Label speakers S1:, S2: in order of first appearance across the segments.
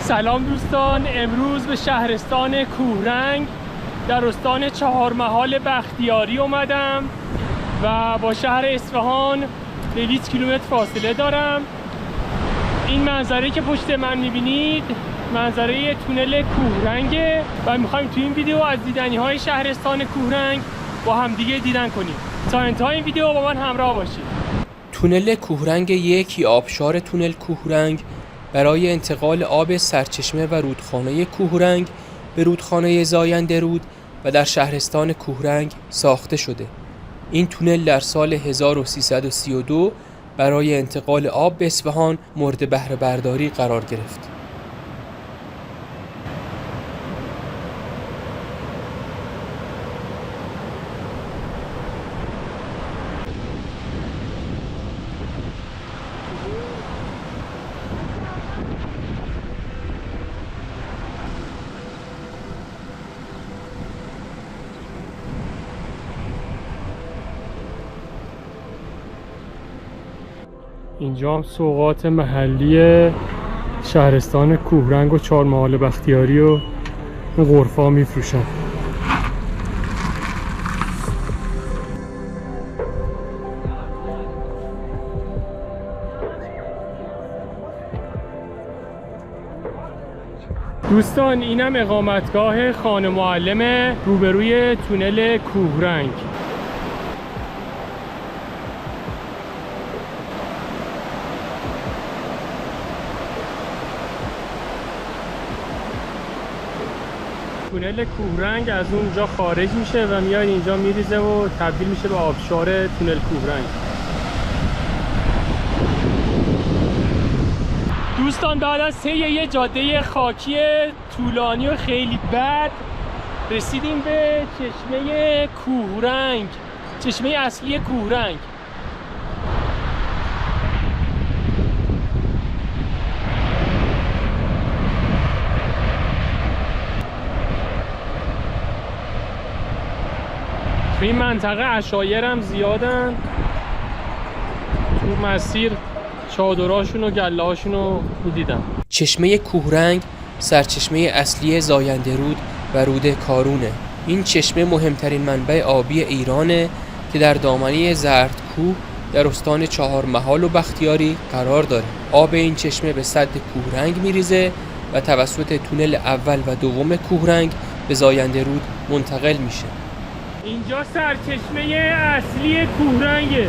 S1: سلام دوستان، امروز به شهرستان کوهرنگ در استان چهارمحال بختیاری اومدم و با شهر اصفهان 200 کیلومتر فاصله دارم. این منظره که پشت من میبینید منظره تونل کوهرنگه و میخوایم تو این ویدیو از دیدنی های شهرستان کوهرنگ با همدیگه دیدن کنیم. تا انتهای این ویدیو با من همراه باشید.
S2: تونل کوهرنگ یک یا آبشار تونل کوهرنگ برای انتقال آب سرچشمه و رودخانه کوهرنگ به رودخانه زاینده رود و در شهرستان کوهرنگ ساخته شده. این تونل در سال 1332 برای انتقال آب به اصفهان مورد بهره برداری قرار گرفت.
S1: اینجا هم سوغات محلی شهرستان کوهرنگ و چهارمحال بختیاری و غرفا میفروشن. دوستان اینم اقامتگاه خانه معلم روبروی تونل کوهرنگ. تونل کوهرنگ از اونجا خارج میشه و میاد اینجا میریزه و تبدیل میشه به آبشار تونل کوهرنگ. دوستان بعد از طی یه جاده خاکی طولانی و خیلی بد رسیدیم به چشمه کوهرنگ، چشمه اصلی کوهرنگ. تو این منطقه عشایر هم زیادن، تو مسیر چادراشون و گله هاشون رو میدیدم.
S2: چشمه کوهرنگ سرچشمه اصلی زاینده رود و رود کارونه. این چشمه مهمترین منبع آبی ایرانه که در دامنه زردکوه در استان چهارمحال و بختیاری قرار داره. آب این چشمه به سد کوهرنگ میریزه و توسط تونل اول و دوم کوهرنگ به زاینده رود منتقل میشه.
S1: اینجا سرچشمه اصلی کوهرنگه.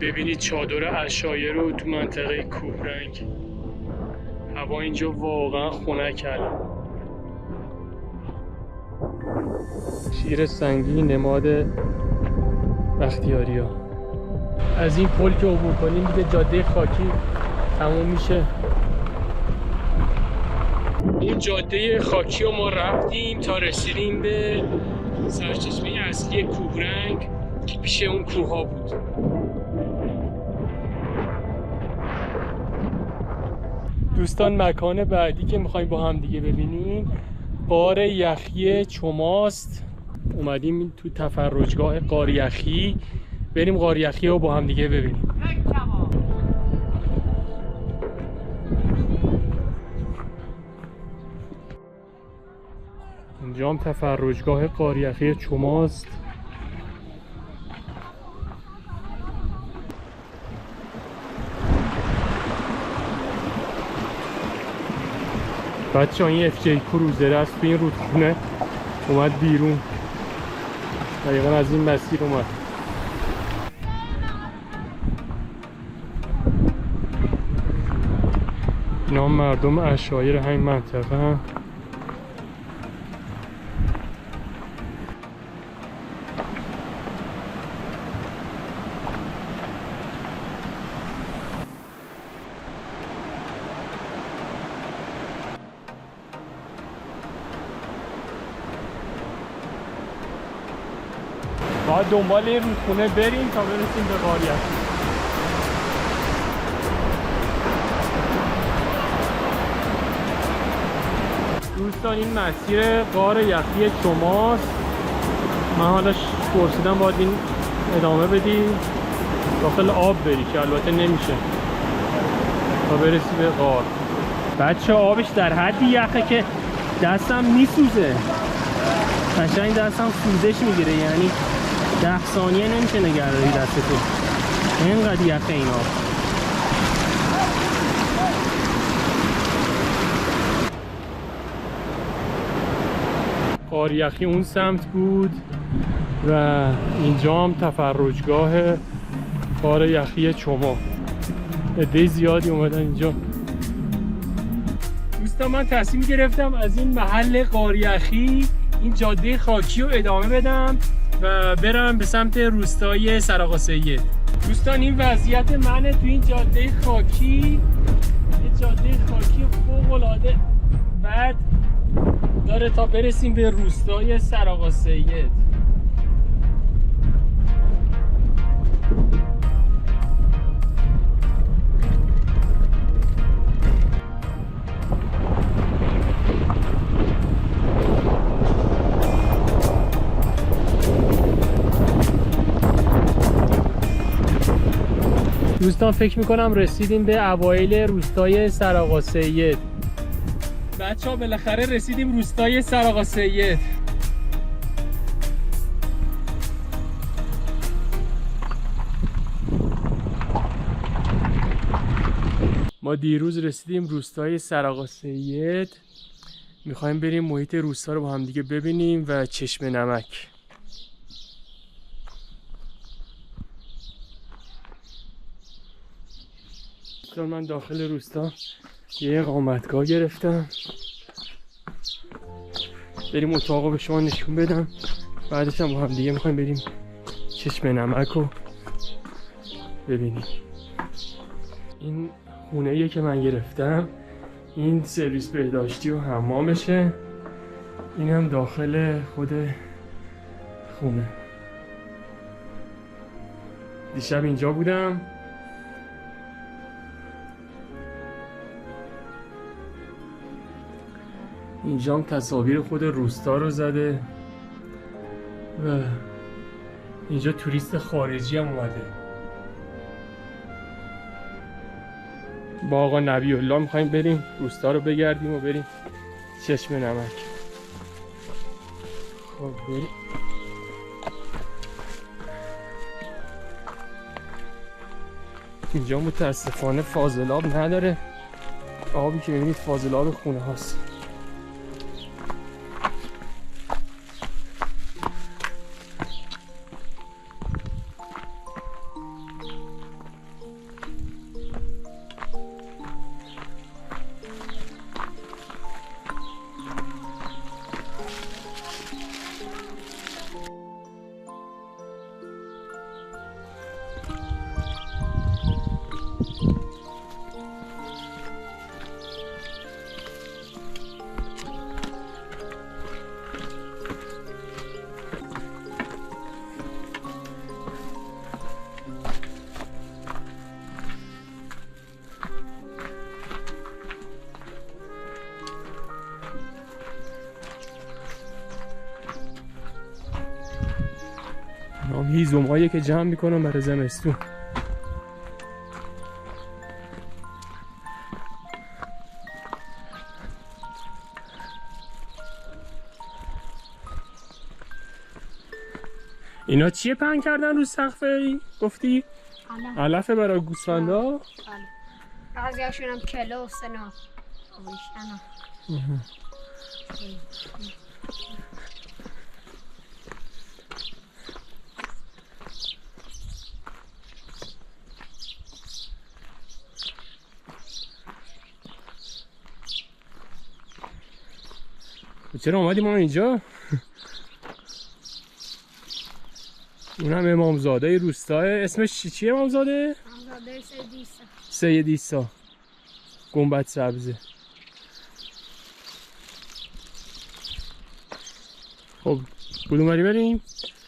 S1: ببینید چادر عشایر رو تو منطقه کوهرنگ. هوا اینجا واقعا خنک الان. شیر سنگی نماد بختیاریا. از این پل که عبور کنیم دیگه جاده خاکی تموم میشه. این جاده خاکی رو ما رفتیم تا رسیدیم به سرچشمه اصلی کوهرنگ که پیش اون کوه ها بود. دوستان مکان بعدی که میخوایم با هم دیگه ببینیم غار یخی چماست. اومدیم تو تفرجگاه غار یخی، بریم غار یخی رو با هم دیگه ببینیم. اینجا هم تفرجگاه غار یخی چماست. بچه این اف جی کروزر است تو این رودخونه اومد بیرون، دقیقا از این مسیر اومد. اینا مردم عشایر همین منطقه هم. باید دنبال این رودخونه بریم تا برسیم به غار یخی. دوستان این مسیر غار یخی چماست. من حالا پرسیدم باید این ادامه بدی داخل آب بری که البته نمیشه تا برسی به غار. بچه آبش در حدی یخه که دستم میسوزه، قشنگ دستم سوزش میگیره، یعنی 10 ثانیه نمیشه نگهداری دستتو، اینقدر یخه این آب. غار یخی اون سمت بود و اینجا هم تفرجگاه غار یخی چما. عده زیادی اومدن اینجا. دوستان من تصمیم گرفتم از این محل غار یخی این جاده خاکی رو ادامه بدم و برم به سمت روستای سر سید. دوستان این وضعیت منه تو این جاده خاکی، یه جاده خاکی فوق العاده بعد داره تا برسیم به روستای سر سید. دوستان فکر میکنم رسیدیم به اوایل روستای سر سید. بچه ها بالاخره رسیدیم روستای سر سید. ما دیروز رسیدیم روستای سر سید. میخوایم بریم محیط روستا رو با هم دیگه ببینیم و چشم نمک. من داخل روستا یه اقامتگاه گرفتم، بریم اتاقو به شما نشون بدم، بعدش هم با هم دیگه میخوایم بریم چشم نمک رو ببینیم. این خونه‌ایه که من گرفتم، این سرویس بهداشتی و حمامشه، این هم داخل خود خونه. دیشب اینجا بودم، اینجا هم تصاویر خود روستا رو زده و اینجا توریست خارجی هم اومده. با آقا نبی الله میخوایم بریم روستا رو بگردیم و بریم چشم نمک. خب بریم. اینجا متاسفانه فاضل آب نداره، آبی که ببینید فاضل آب خونه هاست. هیزم‌هایی که جمع میکنم برای زمستون. اینا چیه پهن کردن رو سقف ای؟ گفتی؟ علفه برای گوسفندا؟
S3: بله. بعضیاشون هم کلو و سنا
S1: چرا اومدیم ما اینجا؟ اونم امامزاده روستاه. اسمش چیه امامزاده؟
S3: امامزاده سیدیسا.
S1: سیدیسا. گنبد سبزه. خب کدوم بری بریم؟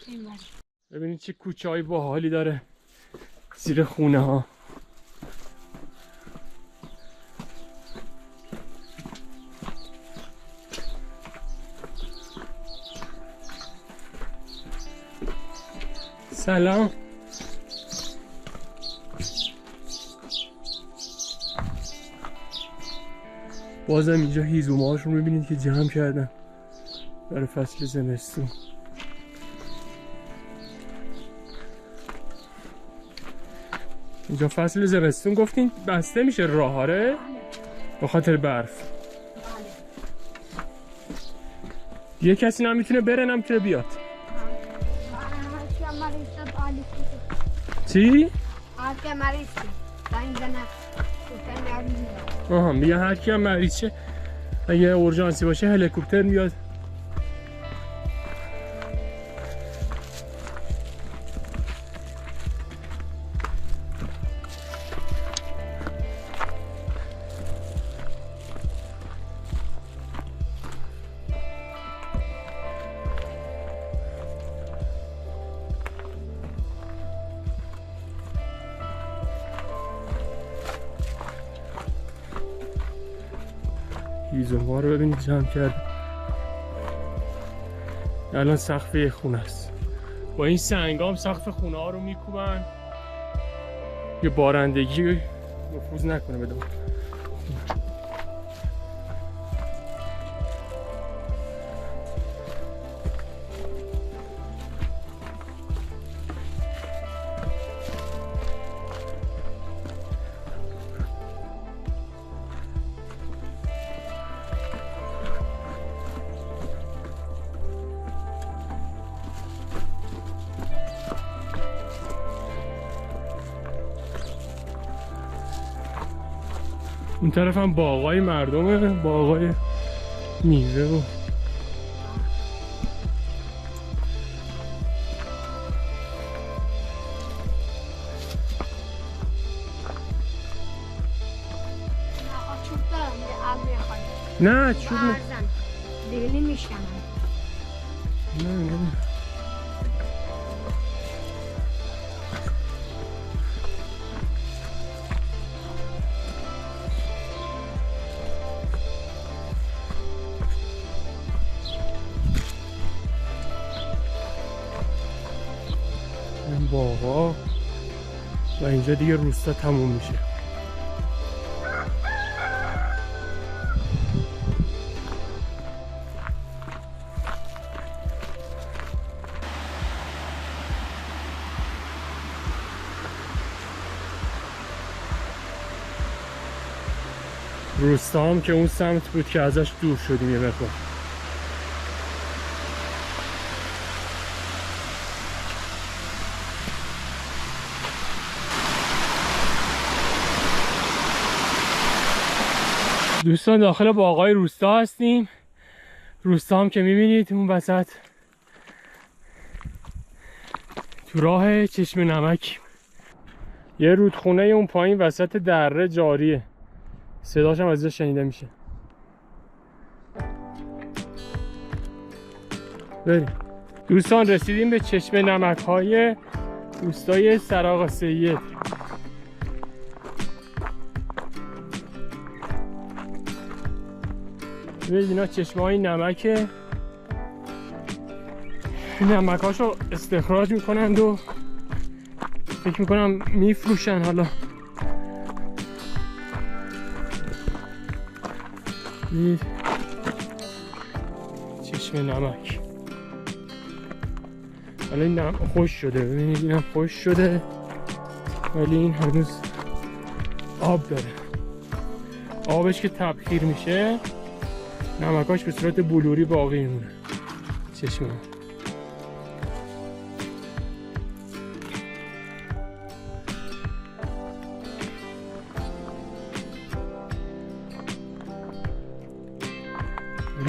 S3: این بری.
S1: ببینید چه کوچه های باحالی داره زیر خونه ها. سلام. بازم اینجا هیزومه هاشون میبینید که جمع کردن برای فصل زمستون. اینجا فصل زمستون گفتین بسته میشه راه آره؟ به خاطر برف. یه کسی نمیتونه بره نمیتونه بیاد. چی؟ آها میگه هر کی هم مریض شه اگه اورژانسی باشه هلیکوپتر میاد. هیزوما رو ببینید جمع کرد. الان سقف یه خونه است. با این سنگام سقف خونه ها رو میکوبن یه بارندگی نفوذ نکنه به دور. اون طرف هم باغای مردمه، باغای میوه و نه چوب نه
S3: دیگه نمیشکنم.
S1: نه این باغا و اینجا دیگه روستا تموم میشه. روستا هم که اون سمت بود که ازش دور شدیم یه مقدار. دوستان داخل باغای روستا هستیم. روستا هم که میبینید اون وسط تو راه چشم نمک یه رودخونه اون پایین وسط دره جاریه. صداش هم از اینجا شنیده میشه. بریم دوستان. رسیدیم به چشم نمک های روستای سراغ سید. ببینید اینا چشمه های نمکه. نمک هاشو استخراج میکنند و فکر میکنم میفروشن. حالا چشم نمک. حالا این خوش شده، ببینید اینم خوش شده ولی این هنوز آب داره. آبش که تبخیر میشه نمکاش به صورت بلوری باقی میمونه. چشمه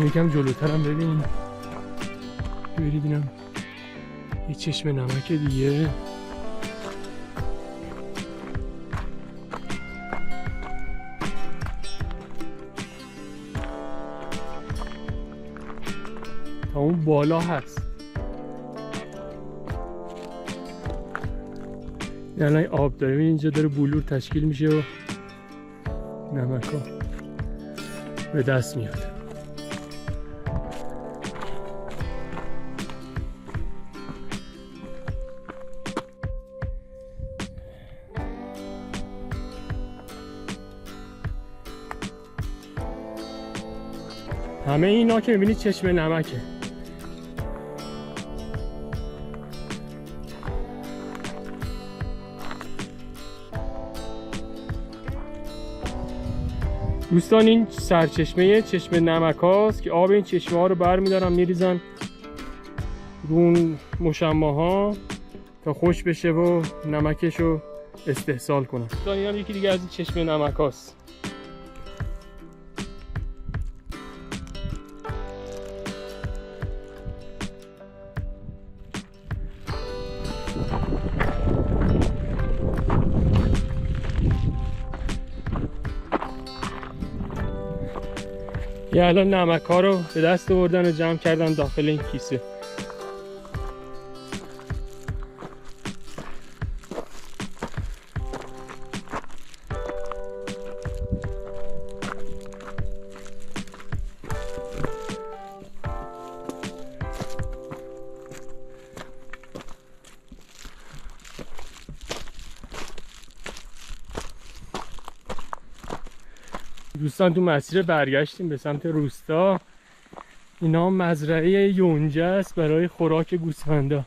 S1: یکم جلوتر هم ببین. برید اینم یه چشم نمک دیگه. تا اون بالا هست. یعنی آب داره، اینجا داره بلور تشکیل میشه و نمک ها به دست میاد. همه اینا که میبینید چشمه نمکه. دوستان این سرچشمه چشمه نمک هاست که آب این چشمه ها رو برمیدارن میریزن رو اون مشمع ها تا خوش بشه و نمکش رو استحصال کنن. دوستان این هم یکی دیگه از این چشمه نمک هاست. یه الان نمک ها رو به دست آوردن و جمع کردن داخل این کیسه. دوستان تو مسیر برگشتیم به سمت روستا. اینا مزرعه یونجه است برای خوراک گوسفندا.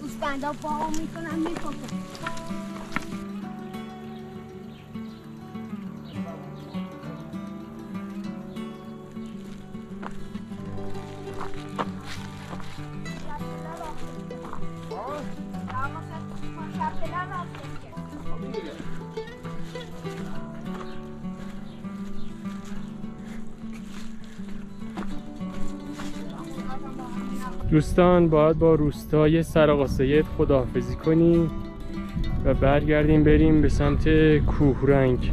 S3: گوسفندا با میکنم میکنم.
S1: دوستان باید با روستای سرآقا سید خداحافظی کنیم و برگردیم بریم به سمت کوهرنگ.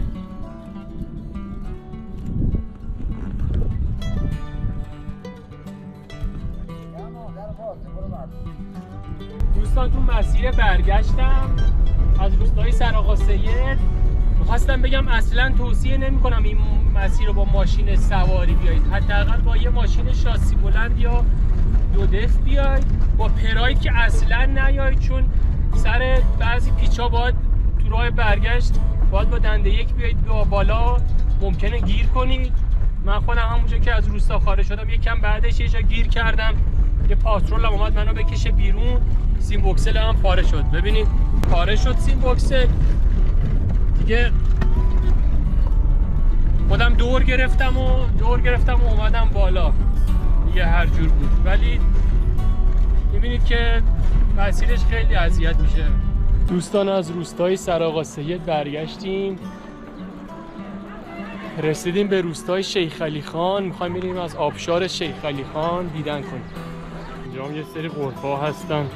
S1: دوستان تو مسیر برگشتم از روستای سرآقا سید می‌خواستم بگم اصلا توصیه نمی‌کنم این مسیر رو با ماشین سواری بیایید، حداقل با یه ماشین شاسی بلند یا دو دف بیاید. با پراید که اصلا نیایید، چون سر بعضی پیچا باید تو راه برگشت باید با دنده یک بیایید بالا، ممکنه گیر کنید. من خودم همونجا که از روستا خارج شدم یکم بعدش یه جا گیر کردم، یه پاترول هم اومد منو بکشه بیرون، سیم بوکسل هم پاره شد. ببینید پاره شد سیم بوکسل دیگه. خودم دور گرفتم و اومدم بالا دیگه، هر جور بود. ولی میبینید که مسیرش خیلی اذیت میشه. دوستان از روستای سرآقا سید برگشتیم، رسیدیم به روستای شیخ علی خان. میخوایم بریم از آبشار شیخ علی خان دیدن کنیم. اینجا هم یه سری غرفه هستن.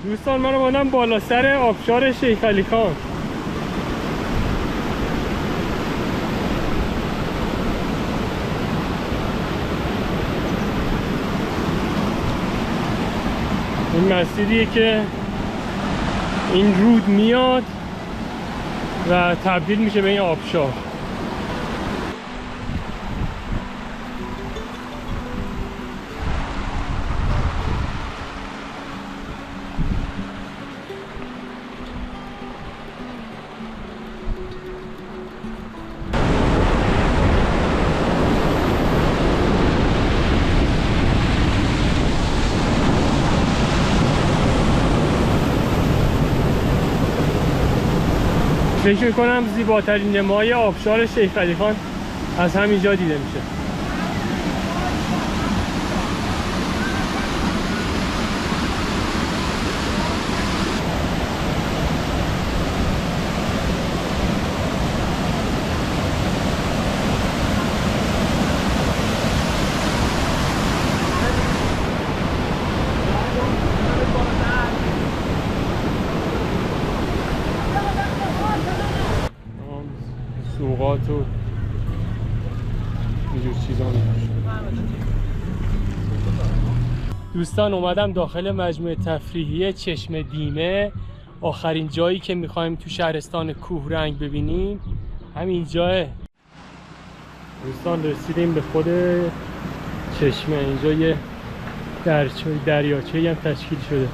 S1: دوستان من اومدم بالا سر آبشار شیخ علی خان. این مسیریه که این رود میاد و تبدیل میشه به این آبشار. فکر میکنم زیباترین نمای آبشار شیخ علی خان از همینجا دیده میشه. سوقات و اینجور چیزا میشه. دوستان اومدم داخل مجموعه تفریحی چشم دیمه. آخرین جایی که میخوایم تو شهرستان کوهرنگ ببینیم همین جاه. دوستان رسیدیم به خود چشمه. اینجا یه دریاچه‌ای هم تشکیل شده.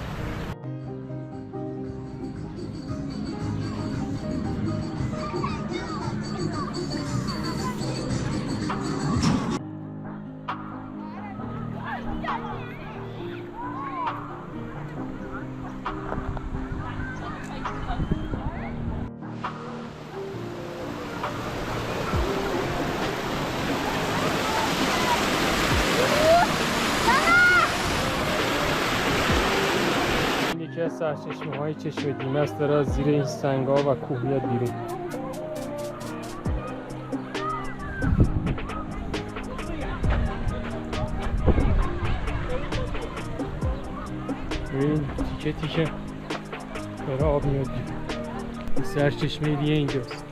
S1: یکی از سرچشمه های چشم دیمه است، داره از زیر این سنگ‌ها و کوه میاد بیرون. ببین تیکه تیکه داره آب میاد بیرون. این سرچشمه دیگه اینجاست.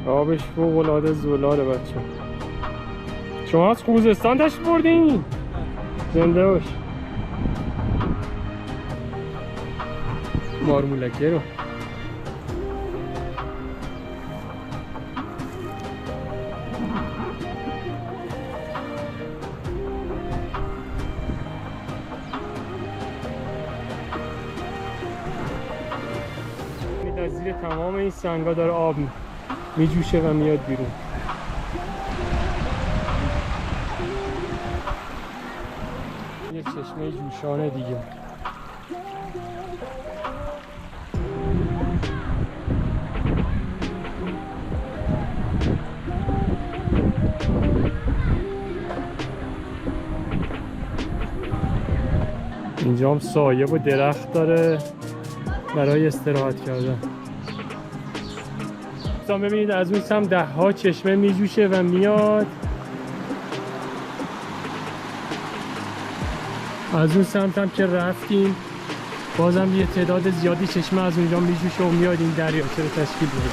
S1: آبش فوق‌العاده زلاله بچه. شما از خوزستان تشریف بردین؟ زنده باش. مارمولکه رو از زیر تمام این سنگا داره آب میجوشه و میاد بیرون. یه چشمه جوشانه دیگه. اینجا هم سایه و درخت داره برای استراحت کردن. ببینید از اون سمت ده ها چشمه میجوشه و میاد. از اون سمت هم که رفتیم بازم یه تعداد زیادی چشمه از اونجا میجوشه و میاد این دریاچه رو تشکیل میده.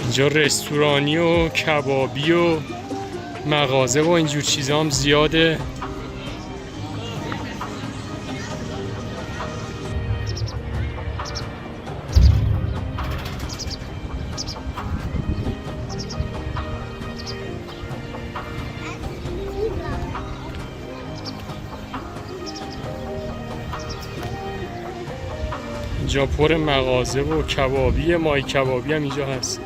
S1: اینجا رستورانی و کبابی و مغازه و اینجور چیزا هم زیاده. اینجا پر مغازه و کبابی، مای کبابی هم اینجا هست.